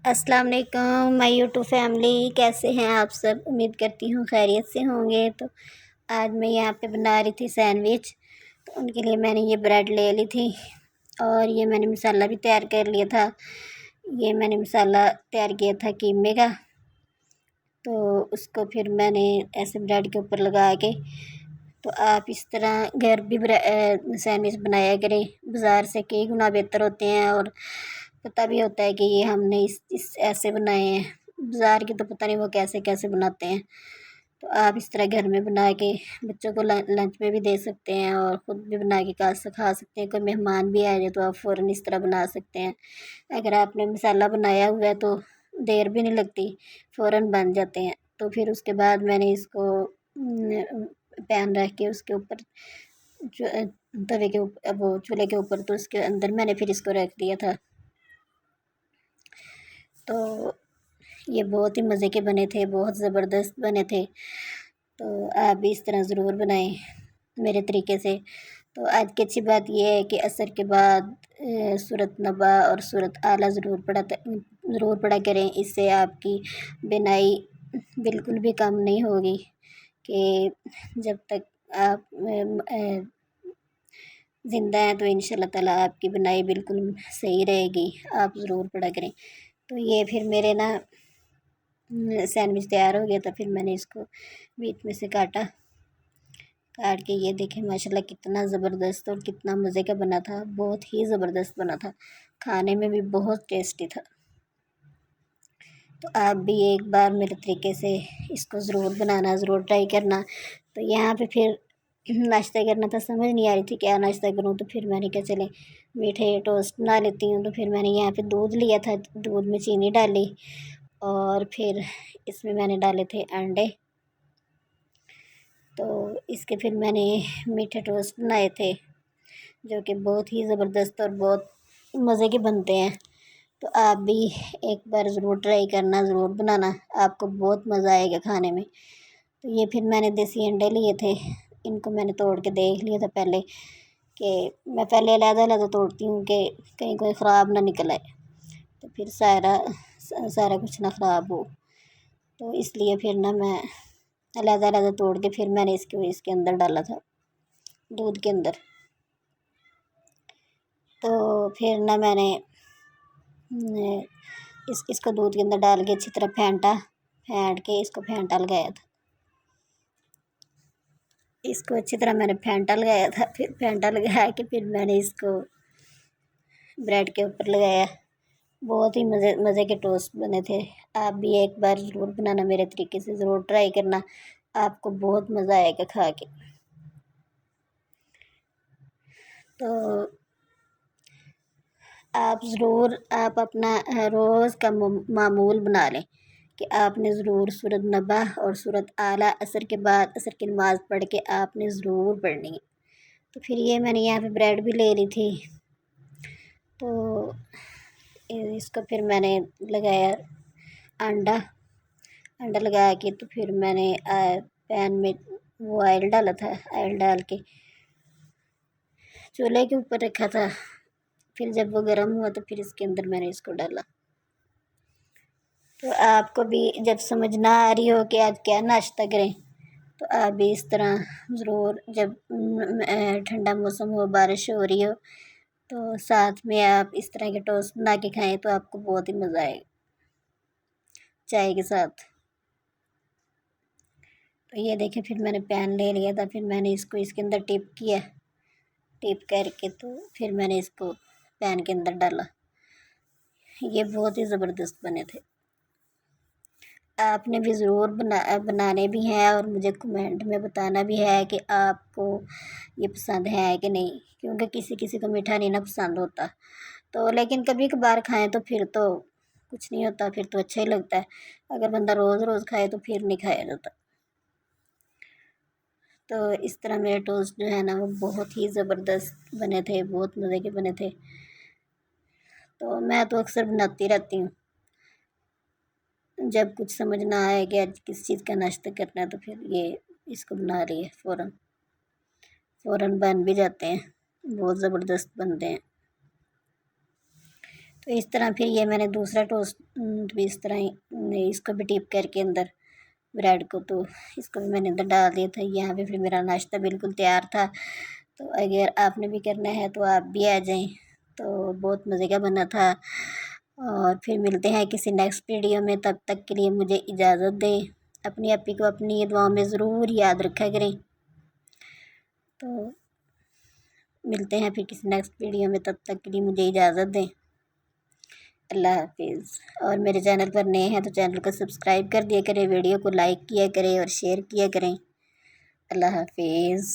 अस्सलाम वालेकुम my YouTube family. कैसे हैं आप सब? उम्मीद करती हूँ खैरियत से होंगे। तो आज मैं यहाँ पे बना रही थी सैंडविच। तो उनके लिए मैंने ये ब्रेड ले ली थी और ये मैंने मसाला भी तैयार कर लिया था। ये मैंने मसाला तैयार किया था कीमे का। तो उसको फिर मैंने ऐसे ब्रेड के ऊपर लगा के, तो आप इस तरह घर भी सैंडविच बनाया करें। बाज़ार से कई गुना बेहतर होते हैं और पता भी होता है कि ये हमने इस ऐसे बनाए हैं। बाज़ार के तो पता नहीं वो कैसे कैसे बनाते हैं। तो आप इस तरह घर में बना के बच्चों को लंच में भी दे सकते हैं और ख़ुद भी बना के खा सकते हैं। कोई मेहमान भी आ जाए तो आप फ़ौरन इस तरह बना सकते हैं। अगर आपने मसाला बनाया हुआ है तो देर भी नहीं लगती, फ़ौरन बन जाते हैं। तो फिर उसके बाद मैंने इसको पैन रख के उसके ऊपर तवे के ऊपर, वो चूल्हे के ऊपर, तो उसके अंदर मैंने फिर इसको रख दिया था। तो ये बहुत ही मज़े के बने थे, बहुत ज़बरदस्त बने थे। तो आप भी इस तरह ज़रूर बनाएं मेरे तरीके से। तो आज की अच्छी बात यह है कि असर के बाद सूरत नबा और सूरत आला ज़रूर पढ़ा करें। इससे आपकी बिनाई बिल्कुल भी कम नहीं होगी कि जब तक आप ज़िंदा हैं तो इंशाल्लाह ताला आपकी बिनाई बिल्कुल सही रहेगी। आप ज़रूर पढ़ा करें। तो ये फिर मेरे ना सैंडविच तैयार हो गया था। फिर मैंने इसको बीच में से काट के, ये देखें माशाल्लाह कितना ज़बरदस्त और कितना मज़े का बना था। बहुत ही ज़बरदस्त बना था, खाने में भी बहुत टेस्टी था। तो आप भी एक बार मेरे तरीके से इसको ज़रूर बनाना, ज़रूर ट्राई करना। तो यहाँ पे फिर नाश्ता करना था, समझ नहीं आ रही थी क्या नाश्ता करूँ। तो फिर मैंने कहा चले मीठे टोस्ट बना लेती हूँ। तो फिर मैंने यहाँ पे दूध लिया था, दूध में चीनी डाली और फिर इसमें मैंने डाले थे अंडे। तो इसके फिर मैंने मीठे टोस्ट बनाए थे जो कि बहुत ही ज़बरदस्त और बहुत मज़े के बनते हैं। तो आप भी एक बार ज़रूर ट्राई करना, ज़रूर बनाना, आपको बहुत मज़ा आएगा खाने में। तो ये फिर मैंने देसी अंडे लिए थे, इनको मैंने तोड़ के देख लिया था पहले कि मैं पहले अलग-अलग तोड़ती हूँ कि कहीं कोई ख़राब ना निकल आए, तो फिर सारा कुछ ना ख़राब हो। तो इसलिए फिर ना मैं अलग-अलग तोड़ के फिर मैंने इसके अंदर डाला था, दूध के अंदर। तो फिर ना मैंने इसको दूध के अंदर डाल के अच्छी तरह फेंट के इसको फेंटा लगाया था। इसको अच्छी तरह मैंने फेंटा लगाया था। फिर फेंटा लगा के फिर मैंने इसको ब्रेड के ऊपर लगाया। बहुत ही मज़े के टोस्ट बने थे। आप भी एक बार ज़रूर बनाना, मेरे तरीके से ज़रूर ट्राई करना, आपको बहुत मज़ा आएगा खा के। तो आप अपना रोज़ का मामूल बना लें कि आपने ज़रूर सूरत नबा और सूरत आला असर के बाद असर की नमाज़ पढ़ के आपने ज़रूर पढ़नी है। तो फिर ये मैंने यहाँ पे ब्रेड भी ले ली थी। तो इसको फिर मैंने लगाया अंडा लगा के, तो फिर मैंने पैन में वो ऑयल डाला था। ऑयल डाल के चूल्हे के ऊपर रखा था। फिर जब वो गर्म हुआ तो फिर इसके अंदर मैंने इसको डाला। तो आपको भी जब समझ ना आ रही हो कि आज क्या नाश्ता करें, तो आप भी इस तरह ज़रूर, जब ठंडा मौसम हो, बारिश हो रही हो, तो साथ में आप इस तरह के टोस्ट बना के खाएं तो आपको बहुत ही मज़ा आएगा चाय के साथ। तो ये देखें फिर मैंने पैन ले लिया था। फिर मैंने इसको इसके अंदर टिप करके, तो फिर मैंने इसको पैन के अंदर डाला। ये बहुत ही ज़बरदस्त बने थे। आपने भी ज़रूर बनाने भी हैं और मुझे कमेंट में बताना भी है कि आपको ये पसंद है कि नहीं, क्योंकि किसी किसी को मीठा नहीं ना पसंद होता। तो लेकिन कभी कभार खाएं तो फिर तो कुछ नहीं होता, फिर तो अच्छा ही लगता है। अगर बंदा रोज़ रोज़ खाए तो फिर नहीं खाया जाता। तो इस तरह मेरे टोस्ट जो है ना वो बहुत ही ज़बरदस्त बने थे, बहुत मज़े के बने थे। तो मैं तो अक्सर बनाती रहती हूँ, जब कुछ समझ ना आए कि आज किस चीज़ का नाश्ता करना है तो फिर ये इसको बना लिए, फ़ौरन बन भी जाते हैं, बहुत ज़बरदस्त बनते हैं। तो इस तरह फिर ये मैंने दूसरा टोस्ट भी इस तरह ही इसको भी टिप करके अंदर ब्रेड को, तो इसको भी मैंने अंदर डाल दिया था। यहाँ पे फिर मेरा नाश्ता बिल्कुल तैयार था। तो अगर आपने भी करना है तो आप भी आ जाएं। तो बहुत मज़े का बना था। और फिर मिलते हैं किसी नेक्स्ट वीडियो में, तब तक के लिए मुझे इजाज़त दें। अपनी आपी को अपनी दुआओं में ज़रूर याद रखा करें। तो मिलते हैं फिर किसी नेक्स्ट वीडियो में, तब तक के लिए मुझे इजाज़त दें। अल्लाह हाफिज़। और मेरे चैनल पर नए हैं तो चैनल को सब्सक्राइब कर दिया करें, वीडियो को लाइक किया करें और शेयर किया करें। अल्लाह हाफिज़।